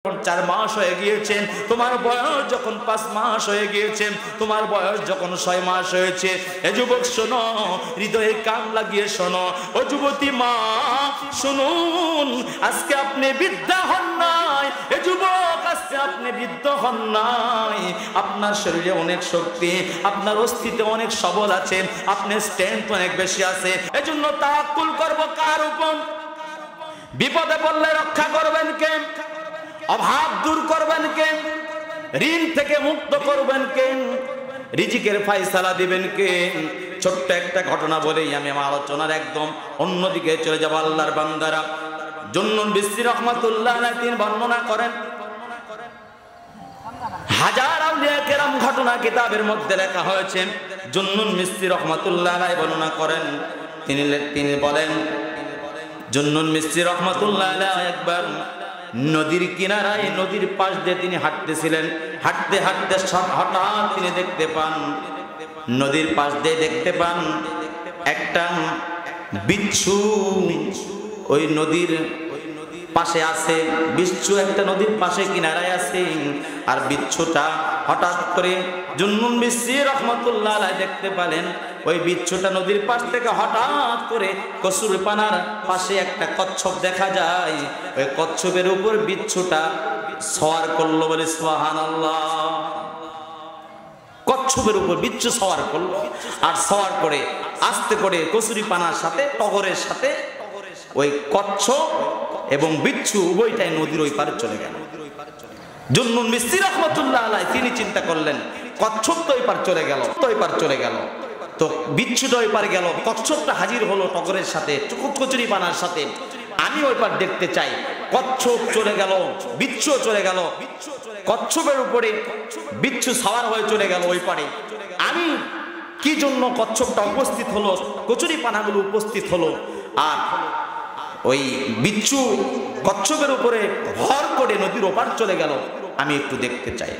4 মাস হয়ে গিয়েছে, তোমার বয়স যখন 5 মাস হয়ে গিয়েছে, তোমার বয়স যখন 6 মাস হয়েছে, এ যুবক শোনো, হৃদয়ে কান লাগিয়ে শোনো, ও যুবতী মা শুনুন, আজকে আপনি বৃদ্ধা হন নাই, এ যুবক আজকে আপনি বৃদ্ধ হন নাই, আপনার শরীরে অনেক শক্তি, আপনার অস্তিত্বে অনেক সবল আছে, আপনার স্ট্রেংথ অনেক বেশি আছে। এজন্য তাওয়াক্কুল করব কার উপর? বিপদে পড়লে রক্ষা করবেন কে? অভাব দূর করবেন কে? ঋণ থেকে মুক্ত করবেন কে? রিজিকের ফয়সালা দিবেন কে? ছোট্ট একটা ঘটনা বলেই আমি আমার আলোচনার একদম অন্যদিকে চলে যাব। আল্লাহর বান্দারা, জুন্নুন বিসরি রাহমাতুল্লাহ আলাইহি তিনি বর্ণনা করেন, হাজার আউলিয়া কেরাম ঘটনা কিতাবের মধ্যে লেখা হয়েছে। জুন্নুন মিসরি রাহমাতুল্লাহ আলাইহি বর্ণনা করেন, তিনি বলেন, জুন্নুন মিসরি রাহমাতুল্লাহ আলাইহি একবার নদীর কিনারায়, নদীর পাশ দিয়ে তিনি হাঁটতেছিলেন। হাঁটতে হাঁটতে হঠাৎ তিনি দেখতে পান, নদীর পাশ দিয়ে দেখতে পান একটা বিচ্ছু ওই নদীর পাশে আছে। বিচ্ছু একটা নদীর পাশে কিনারায় আছে, আর বিচ্ছুটা হঠাৎ করে জুন্নুন বিসরি রাহমাতুল্লাহ আলাইহি দেখতে পেলেন, ওই বিচ্ছুটা নদীর পাশ থেকে হঠাৎ করে কচুরিপানার পাশে একটা কচ্ছপ দেখা যায়, ওই কচ্ছপের উপর বিচ্ছুটা সওয়ার করলো। বলে সুবহানাল্লাহ। কচ্ছপের উপর বিচ্ছু সওয়ার করলো, আর সওয়ার করে আস্তে করে কচুরিপানার সাথে টগরের সাথে ওই কচ্ছপ এবং বিচ্ছু উভয়টাই নদীর ওই পারে চলে গেল। জুন্নুন বিসরি রাহমাতুল্লাহ আলাইহি তিনি চিন্তা করলেন, কচ্ছপ তো ওই পার চলে গেল, তো ওই পার চলে গেল, তো বিচ্ছুটা ওই পারে গেল, কচ্ছপটা হাজির হলো টগরের সাথে, কচুরিপানার সাথে, আমি ওই পার দেখতে চাই। কচ্ছপ চলে গেল, বিচ্ছু চলে গেল, কচ্ছপের উপরে বিচ্ছু সওয়ার হয়ে চলে গেল ওই পারে। আমি কি জন্য কচ্ছপটা উপস্থিত হলো, কচুরিপানাগুলো উপস্থিত হলো, আর ওই বিচ্ছু কচ্ছপের উপরে ভর করে নদীর ওপার চলে গেল, আমি একটু দেখতে চাই।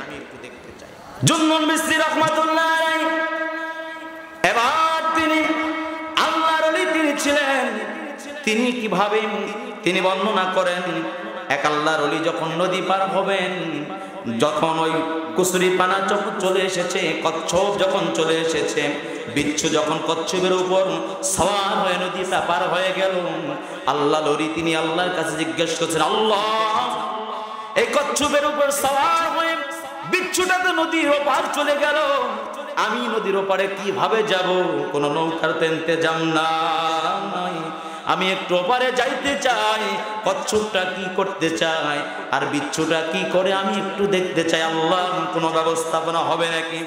জুন্নুন বিসরি রাহমাতুল্লাহ আলাইহি এবার তিনি আল্লাহর ওলি তিনি ছিলেন, তিনি কিভাবে তিনি বর্ণনা করেন, এক আল্লাহর ওলি যখন নদী পার হবেন, যখন ওই কচুরিপানা যখন চলে এসেছে, কচ্ছপ যখন চলে এসেছে, বিচ্ছু যখন কচ্ছপের উপর সওয়ার হয়ে নদীটা পার হয়ে গেল, আল্লাহর ওলি তিনি আল্লাহর কাছে জিজ্ঞেস করছেন, আল্লাহ, এই কচ্ছপের উপর সওয়ার হয়ে বিচ্ছুটা তো নদীর ওপার চলে গেল, আমি নদীর ওপারে কিভাবে যাব? কোন নৌকার তো ইন্তজাম নাই, আমি একটু ওপারে যাইতে চাই, কচ্ছপটা কি করতে চায় আর বিচ্ছুটা কি করে আমি একটু দেখতে চাই। আল্লাহ, কোন ব্যবস্থাপনা হবে নাকি?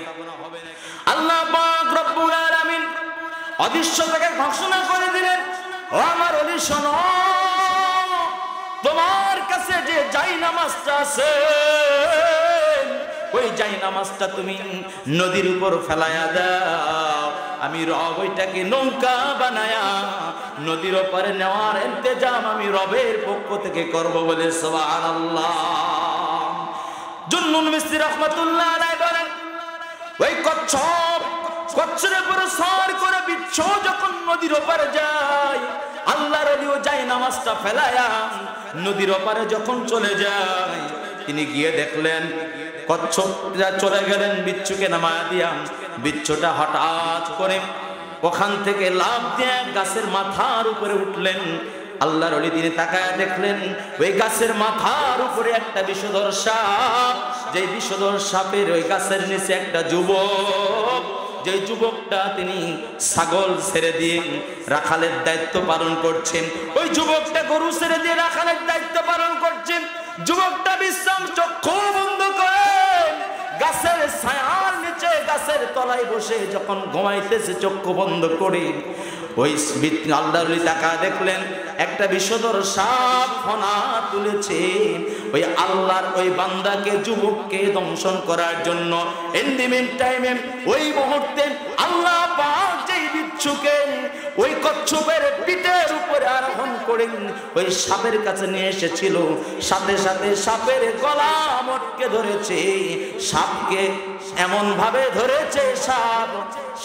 আল্লাহ পাক রব্বুল আলামিন অদৃশ্য থেকে ঘোষণা করে দিলেন, ও আমার ওলি শোনো, তোমার কাছে যে জায়নামাজটা আছে, ওই জায়নামাজটা তুমি নদীর উপর ফেলায়া দাও, আমি রব ওইটাকে নৌকা বানায়া নদীর ওপারে নেওয়ার ইন্তজাম আমি রবের পক্ষ থেকে করব। বলে সুবহানাল্লাহ। জুন্নুন বিসরি রাহমাতুল্লাহ আলাইহি বলেন, ওই কচ্ছপের উপরে সওয়ার করে বিচ্ছু যখন নদীর ওপারে যায়, আল্লাহর ওলি ও জায়নামাজটা ফেলায়া নদীর ওপারে যখন চলে যায়, তিনি গিয়ে দেখলেন কচ্ছপরা চলে গেলেন, বিচ্ছুকে নামায়া দিয়া বিচ্ছুটা হঠাৎ করে ওখান থেকে লাফ দিয়ে গাছের মাথার উপরে উঠলেন। আল্লাহর ওলি তিনি তাকায়া দেখলেন, ওই গাছের মাথার উপরে একটা বিষধর সাপ, যে বিষধর সাপের ওই গাছের নিচে একটা যুবক, যে যুবকটা তিনি ছাগল ছেড়ে দিয়ে রাখালের দায়িত্ব পালন করছেন, ওই যুবকটা গরু ছেড়ে দিয়ে রাখালের দায়িত্ব পালন করছেন। যুবকটা বিশ্রাম চক্ষু বন্ধ করে গাছের ছায়ার নিচে গাছের তলায় বসে যখন ঘুমাইতেছে চক্ষু বন্ধ করে, ওই আল্লাহর ওলি তাকায়া দেখলেন একটা বিষধর সাপ ফনা তুলেছে, ওই আল্লাহর ওই বান্দাকে, যুবককে দংশন করার জন্য। ইন দি মিন টাইমে ওই মুহূর্তে আল্লাহ পাক যেই বিচ্ছুকে ওই কচ্ছপের পিঠের উপরে আরোহণ করে ওই সাপের কাছে নিয়ে এসেছিল, সাথে সাথে সাপের গলা মটকে ধরেছে, সাপকে এমন ভাবে ধরেছে, সাপ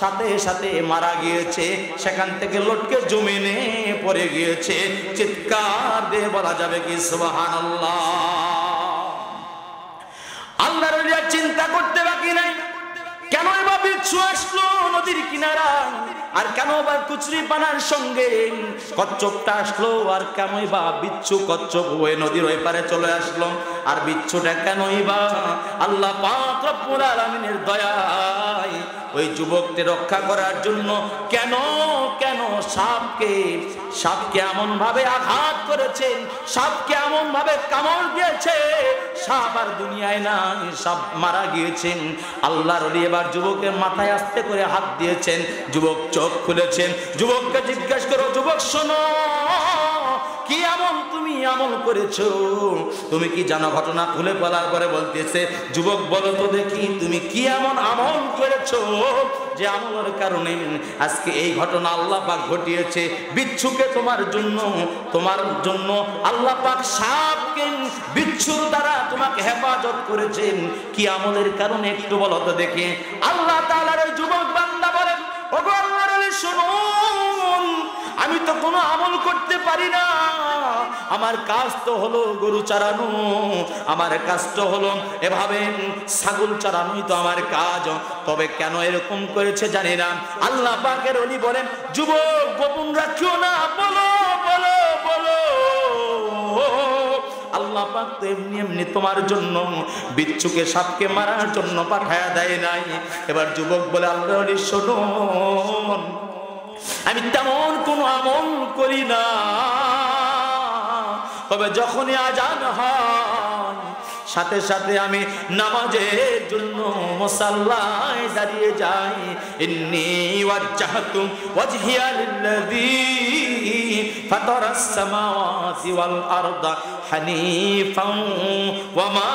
সাথে সাথে মারা গিয়েছে, সেখান থেকে লটকে জমিনে পড়ে গিয়েছে। চিৎকার দিয়ে বলা যাবে কি সুবহানাল্লাহ। বিচ্ছু আসলো নদীর কিনারায়, আর কেন বা কচুরি পানার সঙ্গে কচ্ছপটা আসলো, আর কেনই বা বিচ্ছু কচ্ছপ হয়ে নদীর ওই পারে চলে আসলো, আর বিচ্ছুটা কেনই বা আল্লাহ পাক রব্বুল আলামিনের দয়ায় ওই যুবককে রক্ষা করার জন্য কেন সাপকে এমন ভাবে আঘাত করেছেন, সাপকে এমন ভাবে কামড় দিয়েছে, সাপ আর দুনিয়ায় নাই, সাপ মারা গিয়েছেন। আল্লাহর ওলি এবার যুবকের মাথায় আস্তে করে হাত দিয়েছেন, যুবক চোখ খুলেছেন। যুবককে জিজ্ঞেস করো, যুবক শোনো, কি এমন তুমি আমল করেছো, তুমি কি জানো? ঘটনা খুলে বলার পরে বলতেছে, যুবক বলো তো দেখি তুমি কি এমন আমল করেছো যে আমলের কারণে আজকে এই ঘটনা আল্লাহ পাক ঘটিয়েছে। বিচ্ছুকে তোমার জন্য আল্লাহ পাক সাপকে বিচ্ছুর দ্বারা তোমাকে হেফাজত করেছেন, কি আমলের কারণে একটু বলো তো দেখি। আল্লাহ তাআলার ওই যুবক বান্দা বলেন, ওগো আল্লাহর ওলি শুনুন, আমি তো কোনো আমল করতে পারি না, আমার কাজ তো হলো গরু চারানো, আমার কাজ তো হলো এভাবে ছাগল চারানোই তো আমার কাজ, তবে কেন এরকম করেছে জানি না। আল্লাহ পাকের ওলি বলেন, যুবক গোপন রাখিও না, বলো বলো বলো। আল্লাহ পাক তো এমনি তোমার জন্য বিচ্ছুকে সাপকে মারার জন্য পাঠায়া দেয় নাই। এবার যুবক বলে, আল্লাহর ওলি শুনুন, আমি তেমন কোনো আমল করি না, তবে যখনই আজান হয় সাথে সাথে আমি নামাজের জন্য মুসাল্লায় দাঁড়িয়ে যাই। ইন্নী ওয়াজ্জাহতু ওয়াজহিয়া লিল্লাযী ফাতারাস সামাওয়াতি ওয়াল আরদা হানিফান ওয়া মা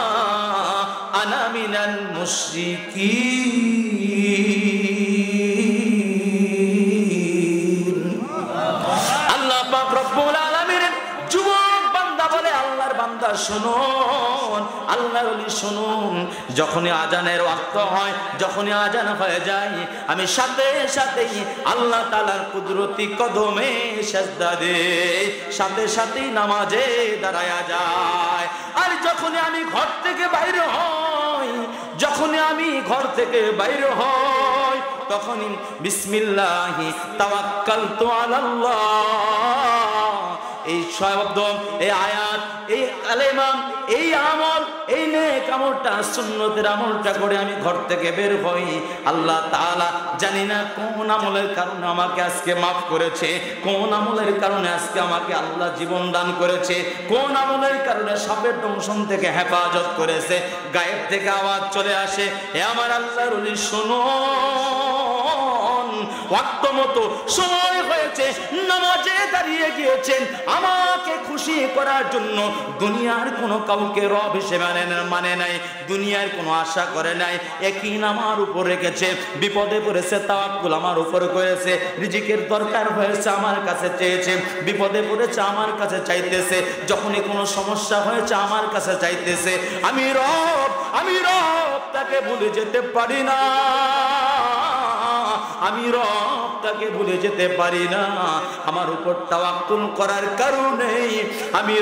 আনা মিনাল মুশরিকিন। আল্লাহ পাক রব্বুল আলামিন যুবক বান্দা বলে, আল্লাহর বান্দা শুনুন, আল্লাহর ওলি শুনুন, যখনই আজানের ওয়াক্ত হয়, যখনই আজান হয়ে যায়, আমি সাথে সাথেই আল্লাহ তাআলার কুদরতি কদমে সিজদা দেই, সাথে সাথেই নামাজে দাঁড়ায়া যায়। আর যখনই আমি ঘর থেকে বাইরে হই, তখনই বিসমিল্লাহি তাওয়াক্কালতু আলাল্লাহ, এই শব্দ, এই আয়াত, এই কালেমা, এই আমল, এই নেক আমলটা, সুন্নতের আমলটা করে আমি ঘর থেকে বের হই। আল্লাহ তাআলা জানি না কোন আমলের কারণে আমাকে আজকে মাফ করেছে, কোন আমলের কারণে আজকে আমাকে আল্লাহ জীবন দান করেছে, কোন আমলের কারণে সাপের দংশন থেকে হেফাজত করেছে। গায়েব থেকে আওয়াজ চলে আসে, হে আমার আল্লাহর ওলি শুনুন, ওয়াক্ত মতো সময় হয়েছে, নামাজে দাঁড়িয়ে গিয়েছেন আমাকে খুশি করার জন্য। দুনিয়ার কোনো কাউকে রব হিসেবে মানে নাই, দুনিয়ার কোনো আশা করে নাই, একই আমার উপর রেখেছে। বিপদে পড়েছে তাওয়াক্কুল আমার উপর করেছে, রিজিকের দরকার হয়েছে আমার কাছে চেয়েছে, বিপদে পড়েছে আমার কাছে চাইতেছে, যখনই কোনো সমস্যা হয়েছে আমার কাছে চাইতেছে। আমি রব তাকে ভুলে যেতে পারি না, আমি রব তাকে ভুলে যেতে পারি না। আমার উপর তাওয়াক্কুল করার কারণে আমি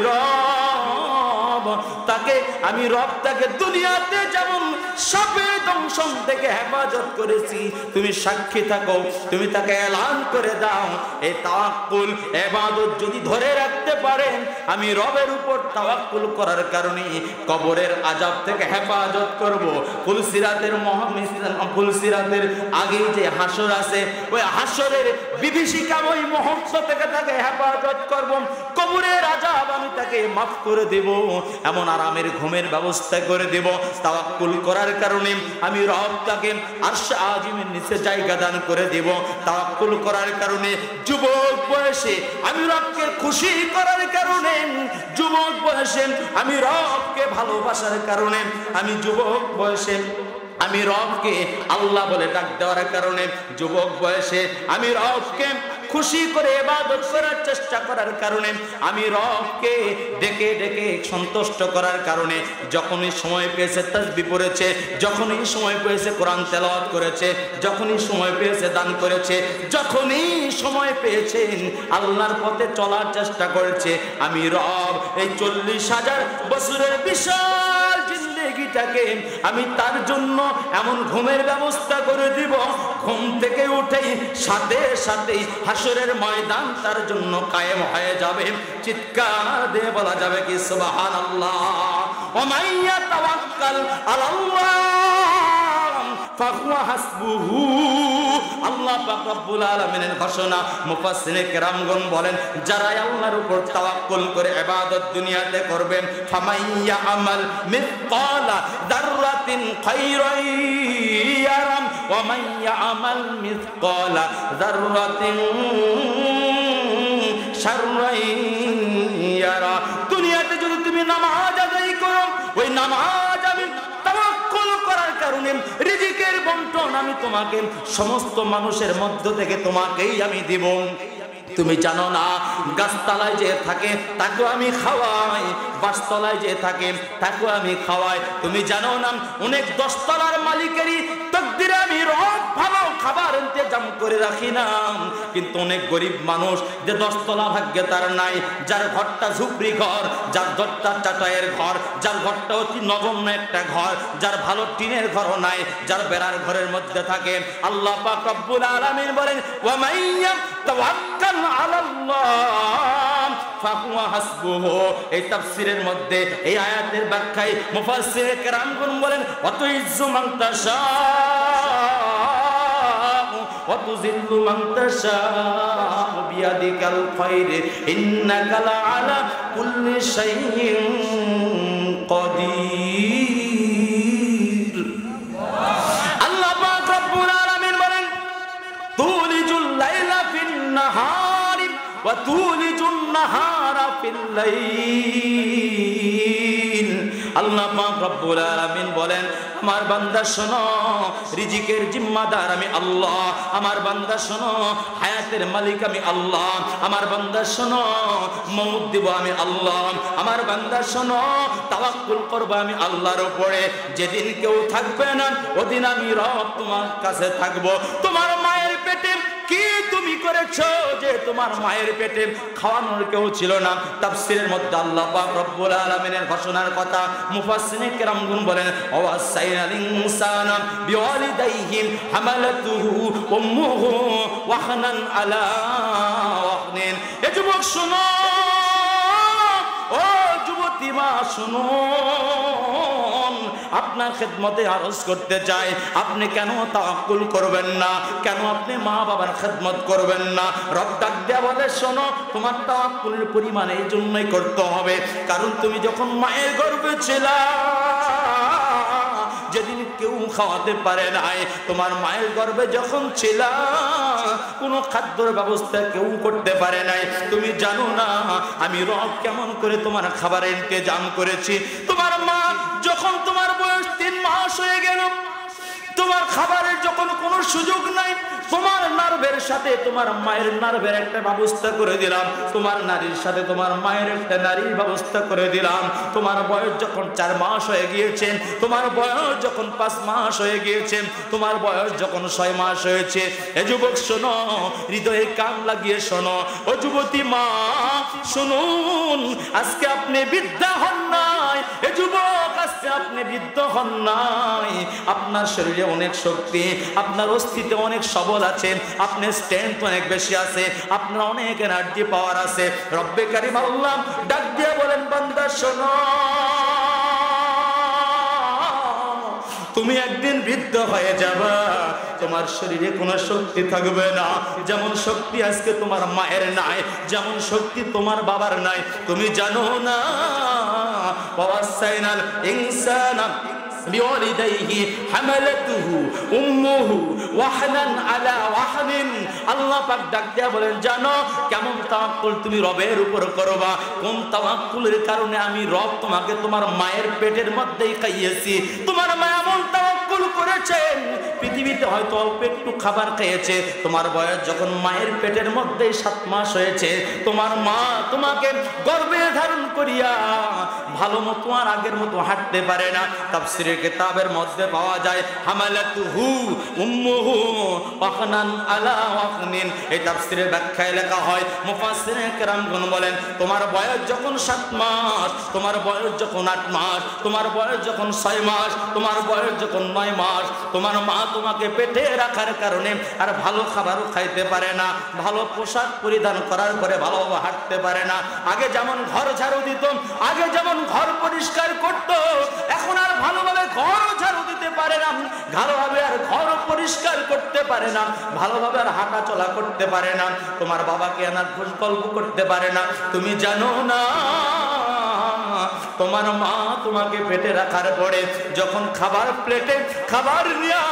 রব তাকে দুনিয়াতে যেমন সাপের দংশন থেকে হেফাজত করেছি, তুমি সাক্ষী থাকো, তুমি তাকে এলান করে দাও, এই তাওয়াক্কুল ইবাদত যদি ধরে রাখতে পারেন, আমি রবের উপর তাওয়াক্কুল করার কারণে কবরের আযাব থেকে হেফাজত করব। ফুলসিরাতের আগে যে হাসর আছে, ওই হাসরের বিভীষিকাময় মুহূর্ত থেকে তাকে হেফাজত করব। কবরের আযাব আমি তাকে মাফ করে দেব, এমন আরামের ঘুমের ব্যবস্থা করে দেব। তাওয়াক্কুল করার কারণে আমি রব তাকে আরশে আজিমের নিচে জায়গা দান করে দেব। তাওয়াক্কুল করার কারণে যুবক বয়সে আমি রবকে খুশি করার কারণে, যুবক বয়সে আমি রবকে ভালোবাসার কারণে, আমি যুবক বয়সে আমি রবকে আল্লাহ বলে ডাক দেওয়ার কারণে, যুবক বয়সে আমি রবকে খুশি করে ইবাদত করার চেষ্টা করার কারণে, আমি রবকে ডেকে ডেকে সন্তুষ্ট করার কারণে, যখনই সময় পেয়েছে তাসবিহ পড়েছে, যখনই সময় পেয়েছে কোরআন তেলাওয়াত করেছে, যখনই সময় পেয়েছে দান করেছে, যখনই সময় পেয়েছেন আল্লাহর পথে চলার চেষ্টা করেছে, আমি রব এই 40,000 বছরের বিশাল জিন্দেগি থাকে আমি তার জন্য এমন ঘুমের ব্যবস্থা করে দিব, ঘুম থেকে উঠেই সাথে সাথেই হাসরের ময়দান তার জন্য কায়েম হয়ে যাবে। চিৎকার দিয়ে বলা যাবে কি সুবহানাল্লাহ। ওয়া মান ইয়াতাওয়াক্কাল আলাল্লাহ ফাহুয়া হাসবুহু। আল্লাহ পাক রব্বুল আলামিনের ঘোষণা। মুফাসসিরে কেরামগণ বলেন, যারা আল্লাহর উপর তাওয়াক্কুল করে ইবাদত দুনিয়াতে করবেন, ফামাইয়া আমাল মিসকালা যাররাতিন খায়রান ইয়ারাম ওয়া মাইয়া আমাল মিসকালা যাররাতিন শাররান ইয়ারা। দুনিয়াতে যদি তুমি নামাজ আদায় করো, ওই নামাজ আমি তাওয়াক্কুল করার কারণে রিজিকের বন্টন আমি তোমাকে সমস্ত মানুষের মধ্য থেকে তোমাকেই আমি দিব। তুমি জানো না গাছতলায় যে থাকে তাকে আমি খাওয়াই, বাসতলায় যে থাকে তাকে আমি খাওয়াই। তুমি জানো না অনেক 10 তলার মালিকেরই তকদিরে আমি রব ভালো খাবার ইন্তজাম করে রাখি না, কিন্তু অনেক গরিব মানুষ যে 10 তলা ভাগ্যে তার নাই, যার ঘরটা ঝুপড়ি ঘর, যার ঘরটা চাটাইয়ের ঘর, যার ঘরটা অতি নগণ্য একটা ঘর, যার ভালো টিনের ঘরও নাই, যার বেড়ার ঘরের মধ্যে থাকে। আল্লাহ পাক রব্বুল আলামিন বলেন, ওয়া মাইয়া তাওয়াক্কাল আলাল্লাহ ফাহুয়া হাসবুহু। এই তাফসীরের মধ্যে এই আয়াতের ব্যাখ্যায় মুফাসসিরে কেরামগণ বলেন, ওয়াতুইজ্জু মান তাশা ওয়াতুযিল্লু মান তাশা বিয়াদিকাল খায়র ইন্নাকা লাআলা কুল্লি শাইইন কাদির। আল্লাহ পাক রব্বুল আলামিন বলেন, তুলিজুল লাইলা ফিন নাহারি ওয়া তুলিজুন নাহারা ফিল লাইল। আল্লাহ পাক রব্বুল আলামিন বলেন, আমার বান্দা শোনো, রিজিকের জিম্মাদার আমি আল্লাহ। আমার বান্দা শোনো, হায়াতের মালিক আমি আল্লাহ। আমার বান্দা শোনো, মউত দিব আমি আল্লাহ। আমার বান্দা শোনো, তাওয়াক্কুল করব আমি আল্লাহর উপরে। যেদিন কেউ থাকবে না ওদিন আমি রব তোমার কাছে থাকবো। তোমার মায়ের পেটে কি তুমি করেছো যে তোমার মায়ের পেটে খাওয়ানোর কেউ ছিল না? তাফসীরের মধ্যে আল্লাহ পাক রব্বুল আলামিনের ঘোষণার কথা মুফাসসিরে কেরামগণ বলেন, ওয়াসাইনাল ইনসানা বিওয়ালিদাইহি হামালাতুহু উম্মুহু ওয়াহনান আলা ওয়াহনিন। এ যুবক শোনো, ও যুবতী মা শোনো, আপনার খেদমতে আরজ করতে চাই, আপনি কেন তাওয়াক্কুল করবেন না? কেন আপনি মা বাবার খেদমত করবেন না? রব ডাক দেয়া বলে, শোনো, তোমার তাওয়াক্কুলের পরিমাণ এই জন্যই করতে হবে, কারণ তুমি যখন মায়ের গর্ভে ছিলা, যেদিন কেউ খাওয়াতে পারে নাই, তোমার মায়ের গর্ভে যখন ছিলা কোনো খাদ্যর ব্যবস্থা কেউ করতে পারে নাই। তুমি জানো না আমি রব কেমন করে তোমার খাবারের ইন্তজাম করেছি। তোমার মা যখন তোমার বয়স 3 মাস হয়ে গেল, তোমার খাবারের যখন কোনো সুযোগ নাই, তোমার নার্ভের সাথে তোমার মায়ের নার্ভের একটা ব্যবস্থা করে দিলাম, তোমার নারীর সাথে তোমার মায়ের একটা নারীর ব্যবস্থা করে দিলাম। তোমার বয়স যখন 4 মাস হয়ে গিয়েছে, তোমার বয়স যখন 5 মাস হয়ে গিয়েছে, তোমার বয়স যখন 6 মাস হয়েছে, এ যুবক শোনো, হৃদয়ে কান লাগিয়ে শোনো, ও যুবতী মা শুনুন, আজকে আপনি বৃদ্ধা হন নাই, এ যুবক আজকে আপনি বৃদ্ধ হন নাই, আপনার শরীরে অনেক শক্তি, আপনার অস্তিত্বে অনেক সবল আছে, আপনার স্ট্রেংথ অনেক বেশি আছে, আপনার অনেক এনার্জি পাওয়ার আছে। রব্বে কারিম আল্লাহ ডাক দিয়ে বলেন, বান্দা শোনো, তুমি একদিন বৃদ্ধ হয়ে যাবা, তোমার শরীরে কোনো শক্তি থাকবে না। যেমন শক্তি আজকে তোমার মায়ের নাই, যেমন শক্তি তোমার বাবার নাই। তুমি জানো না, ওয়াসাইনাল ইনসানা বিওয়ালিদাইহি হামালাতুহু উম্মুহু ওয়াহনান আলা ওয়াহনিন। আল্লাহ পাক ডাক দেয়া বলেন, জানো কেমন তাওয়াক্কুল তুমি রবের উপর করবা, কোন তাওয়াক্কুলের কারণে আমি রব তোমাকে তোমার মায়ের পেটের মধ্যেই খাইয়েছি। তোমার মা এমন তাওয়াক্কুল করেছেন, পৃথিবীতে হয়তো অল্প একটু খাবার খেয়েছে, তোমার বয়স যখন মায়ের পেটের মধ্যে 7 মাস হয়েছে, তোমার মা তোমাকে গর্ভে ধারণ করিয়া ভালো মতো আর আগের মতো হাঁটতে পারে না। তাফসীরের কিতাবের মধ্যে পাওয়া যায় হামালাতুহু উম্মুহু ওয়াহনান আলা ওয়াহনিন। এই তাফসীরের ব্যাখ্যায় লেখা হয়, মুফাসসিরিন কেরামগণ বলেন, তোমার বয়স যখন 7 মাস, তোমার বয়স যখন 8 মাস, তোমার বয়স যখন 6 মাস, তোমার বয়স যখন 9 মাস, তোমার মা তোমাকে পেটে রাখার কারণে আর ভালো খাবারও খাইতে পারে না, ভালো পোশাক পরিধান করার পরে ভালোভাবে হাঁটতে পারে না। আগে যেমন ঘর ঝাড়ু দিত, আগে যেমন ঘর পরিষ্কার করত, এখন আর ভালোভাবে ঘর ঝাড়ু দিতে পারে না, ভালোভাবে আর ঘর পরিষ্কার করতে পারে না, ভালোভাবে আর হাঁটা চলা করতে পারে না, তোমার বাবাকে আনার খোঁজ গল্প করতে পারে না। তুমি জানো না, তোমার মা তোমাকে পেটে রাখার পরে যখন খাবার প্লেটে খাবার নিয়া,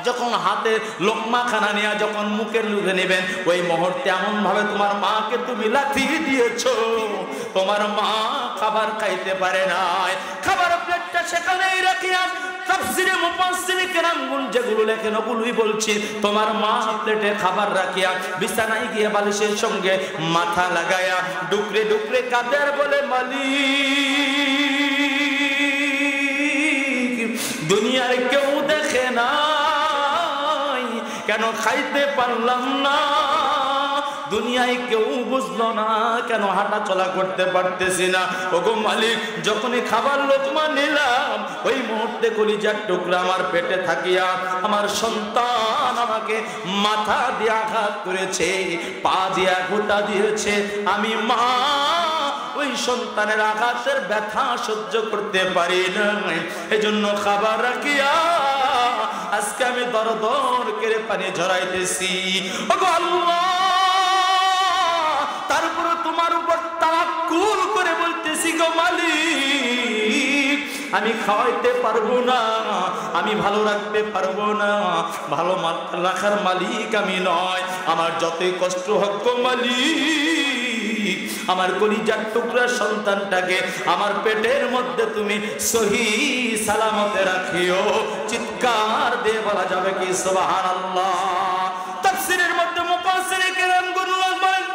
যখন হাতে লোকমা খানা নিয়ে যখন মুখের লুভে নেবেন, ওই মুহূর্তে এমন ভাবে তোমার মাকে তুমি লাথি দিয়েছো, তোমার মা খাবার খাইতে পারে নাই। খাবার প্লেটটা সেখানেই রাখিয়া তাফসীরে মুফাসসিরিন কেরামগণ যেগুলো লেখেন ওগুলোই বলছি, তোমার মা প্লেটে খাবার রাখিয়া বিছানায় গিয়ে বালিশের সঙ্গে মাথা লাগায়া ডুকরে ডুকরে কাঁদে বলে, মালিক দুনিয়ার কেউ দেখে না, কেন খাইতে পারলাম না, দুনিয়ায় কেউ বুঝলো না, কেন হাঁটা চলা করতে পারতেছি না। ওগো মালিক, যখনই খাবার লোকমা নিলাম, ওই মুহূর্তে কলিজার টুকরা আমার পেটে থাকিয়া আমার সন্তান আমাকে মাথা দিয়ে আঘাত করেছে, পা দিয়ে ঘুটা দিয়েছে। আমি মা ওই সন্তানের আঘাতের ব্যথা সহ্য করতে পারি না, এজন্য খাবার রাখিয়া আজকে আমি দর দর করে পানি ঝরাইতেছি। ওগো আল্লাহ, তারপরে তোমার উপর তাওয়াক্কুল করে বলতেছি, গো মালিক আমি খাওয়াইতে পারবো না, আমি ভালো রাখতে পারবো না, ভালো রাখার মালিক আমি নয়। আমার যতই কষ্ট হোক গো মালিক, আমার কলিজার টুকরা সন্তানটাকে আমার পেটের মধ্যে তুমি সহি সালামতে রাখিও। চিৎকার দিয়ে বলা যাবে কি সুবহানাল্লাহ। তাফসীরের মধ্যে মুফাসসিরিন কেরামগণ বলেন,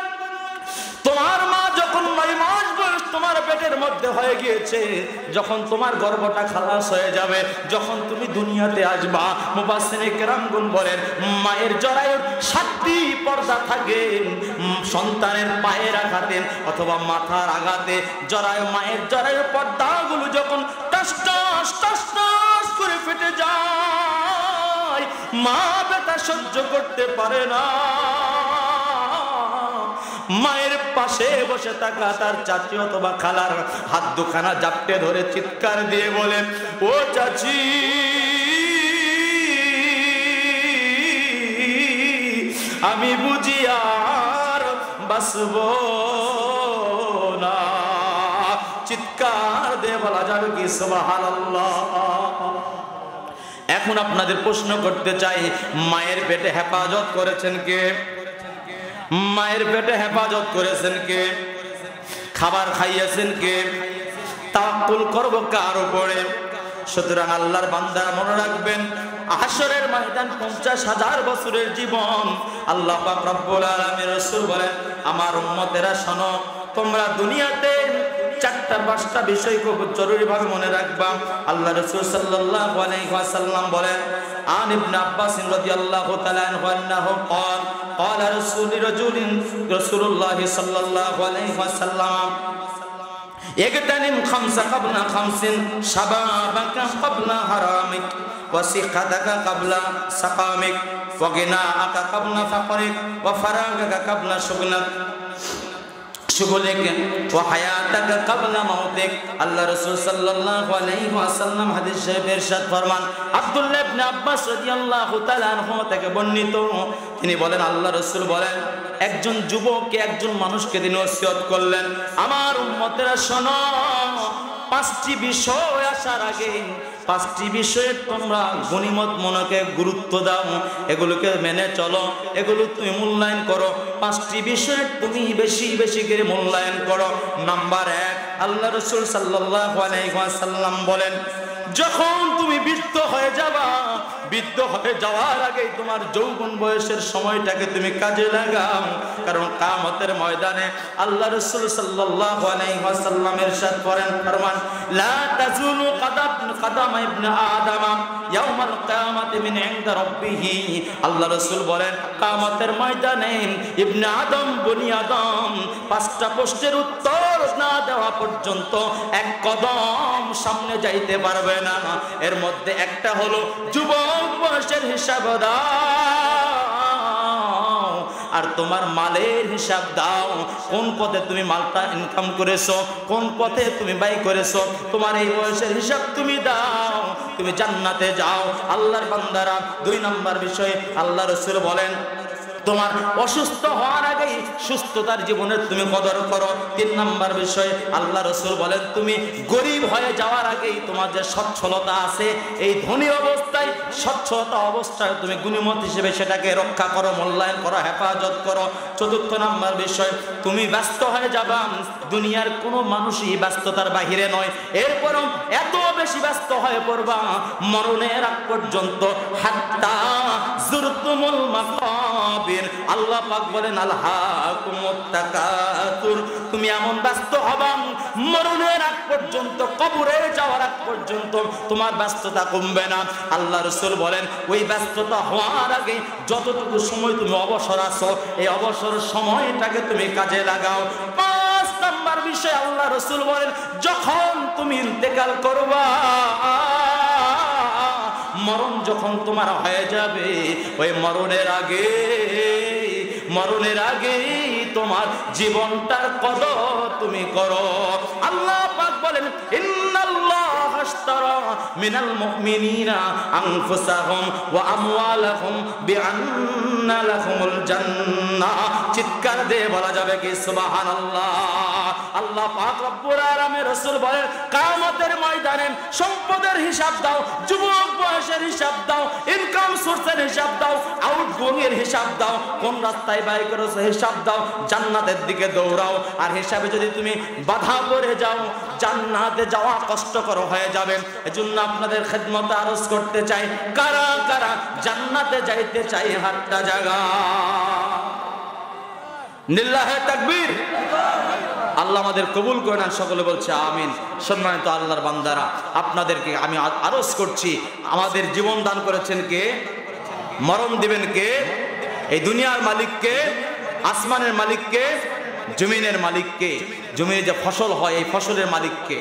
তোমার মা যখন 9 মাস বয়স তোমার পেটের মধ্যে হয়ে গিয়েছে, যখন তোমার গর্ভটা খালাস হয়ে যাবে, যখন তুমি দুনিয়াতে আসবা, মুফাসসিরিন কেরামগণ বলেন মায়ের জরায়ুর 7টি পর্দা থাকে। সন্তানের পায়ের আঘাতে অথবা মাথার আঘাতে জরায়ু, মায়ের জরায়ুর পর্দাগুলো যখন টাস টাস টাস টাস করে ফেটে যায়, মা ব্যথা সহ্য করতে পারে না। মায়ের পাশে বসে থাকা তার চাচি অথবা খালার হাত দুখানা জাপটে ধরে চিৎকার দিয়ে বলে, ও চাচি আমি বুঝি আর বাঁচব না। চিৎকার দিয়ে বলা যাবে কি সুবহানাল্লাহ। এখন আপনাদের প্রশ্ন করতে চাই, মায়ের পেটে হেফাজত করেছেন কে? মায়ের পেটে হেফাজত করেছেন কে? খাবার খাইয়েছেন কে? তাওয়াক্কুল করব কার উপরে? সুতরাং আল্লাহর বান্দা মনে রাখবেন, হাসরের ময়দান 50,000 বছরের জীবন। আল্লাহ পাক রব্বুল আলামিন রাসূল বলেন, আমার উম্মতেরা শোনো, তোমরা দুনিয়াতে 4-5টা বিষয় খুব জরুরি ভাবে মনে রাখবা। আল্লাহ রাসূল সাল্লাল্লাহু আলাইহি ওয়াসাল্লাম বলেন, আন ইবনে আব্বাস রাদিয়াল্লাহু তাআলা আনহু আন্নাহু قال قال رسول الله صلى الله عليه وسلم اغتنم 5 قبل 5 شبابك قبل حرامك وصحتك قبل سقامك وغناءك قبل فقرك وفراغك قبل شغلك আল্লাহ রাসূল সাল্লাল্লাহু আলাইহি ওয়াসাল্লাম হাদিস শরীফে ইরশাদ ফরমান, আব্দুল্লাহ ইবনে আব্বাস রাদিয়াল্লাহু তাআলা আনহু থেকে বর্ণিত, তিনি বলেন আল্লাহ রাসূল বলেন, একজন যুবককে, একজন মানুষকে তিনি ওসিয়ত করলেন, আমার উম্মতেরা শোনো, 5টি বিষয় আসার আগে 5টি বিষয়ে তোমরা গনিমত মনকে গুরুত্ব দাও, এগুলোকে মেনে চলো, এগুলো তুমি মূল্যায়ন করো। 5টি বিষয়ে তুমি বেশি বেশি করে মূল্যায়ন করো। নাম্বার 1, আল্লাহ রাসূল সাল্লাল্লাহু আলাইহি ওয়াসাল্লাম বলেন, যখন তুমি বৃদ্ধ হয়ে যাবা, বৃদ্ধ হয়ে যাওয়ার আগে তোমার যৌবন বয়সের সময়টাকে তুমি কাজে লাগাও। কারণ কিয়ামতের ময়দানে আল্লাহ রাসূল সাল্লাল্লাহু আলাইহি ওয়াসাল্লাম ইরশাদ করেন, ফরমান, লা তাজুলু কদম ইবনে আদম ইয়াউমাল কিয়ামাতি মিন ইনদা রাব্বিহি। আল্লাহ রাসূল বলেন, কিয়ামতের ময়দানে ইবনে আদম, বনি আদম, পাঁচটা প্রশ্নের উত্তর না দেওয়া পর্যন্ত এক কদম সামনে যাইতে পারবে না। এর মধ্যে একটা হলো যুবক বয়সের হিসাব দাও, আর তোমার মালের হিসাব দাও। কোন পথে তুমি মালটা ইনকাম করেছো, কোন পথে তুমি ব্যয় করেছো, তোমার এই বয়সের হিসাব তুমি দাও, তুমি জান্নাতে যাও। আল্লাহর বান্দারা, 2 নম্বর বিষয় আল্লাহ রাসূল বলেন, তোমার অসুস্থ হওয়ার আগেই সুস্থতার জীবনের তুমি কদর করো। 3 নম্বর বিষয় আল্লাহ রাসূল বলেন, তুমি গরিব হয়ে যাওয়ার আগেই তোমার যে সচ্ছলতা আছে, এই ধনী অবস্থায় সচ্ছলতা অবস্থায় তুমি গুণীমত হিসেবে সেটাকে রক্ষা করো, মূল্যায়ন করো, হেফাজত করো। 4 নম্বর বিষয়, তুমি ব্যস্ত হয়ে যাবা, দুনিয়ার কোনো মানুষই ব্যস্ততার বাহিরে নয়, এরপরও এত বেশি ব্যস্ত হয়ে পড়বা মরণের আগ পর্যন্ত, হাত্তা যুরতুমুল মাকাবির। আল্লাহ পাক বলেন, আলহাকুমুত তাকাতুর, তুমি এমন ব্যস্ত হবা মরণের আগ পর্যন্ত, কবরে যাওয়ার আগ পর্যন্ত তোমার ব্যস্ততা কমবে না। আল্লাহ রাসূল বলেন, ওই ব্যস্ততা হওয়ার আগে যতটুকু সময় তুমি অবসর আছো, এই অবসর সময়টাকে তুমি কাজে লাগাও। 5 নম্বর বিষয় আল্লাহ রাসূল বলেন, যখন তুমি ইন্তেকাল করবা, মরণ যখন তোমার হয়ে যাবে, ওই মরণের আগে তোমার জীবনটার কদর তুমি করো। আল্লাহ পাক বলেন, ইন্নাল্লাহা আশতারা মিনাল মুমিনিনা আনফুসাহুম ওয়া আমওয়ালাহুম বিআন্না লাহুমুল জান্নাহ। চিৎকার দিয়ে বলা যাবে কি সুবহানাল্লাহ। আল্লাহ পাক রব্বুল আলামিন রাসূল বলেন, কিয়ামতের ময়দানে সম্পদের হিসাব দাও, যুবক বয়সের হিসাব দাও, ইনকাম সোর্সের হিসাব দাও, আউটগোয়িং এর হিসাব দাও, কোন রাস্তায় ব্যয় করেছো হিসাব দাও, জান্নাতের দিকে দৌড়াও। আর হিসাবে যদি তুমি বাধা পড়ে যাও, জান্নাতে যাওয়া কষ্টকর হয়ে যাবে। এজন্য আপনাদের খেদমতে আরজ করতে চাই, কারা কারা জান্নাতে যাইতে চাই, হাতটা জাগা। লিল্লাহে তাকবীর। আল্লাহ আমাদের কবুল করে নেন, সকলে বলছে আমিন। সম্মানিত আল্লাহর বান্দারা, আপনাদেরকে আমি আরজ করছি, আমাদের জীবন দান করেছেন কে? মরণ দিবেন কে? এই দুনিয়ার মালিককে, আসমানের মালিককে, জমিনের মালিককে, জমিনে যে ফসল হয় এই ফসলের মালিককে।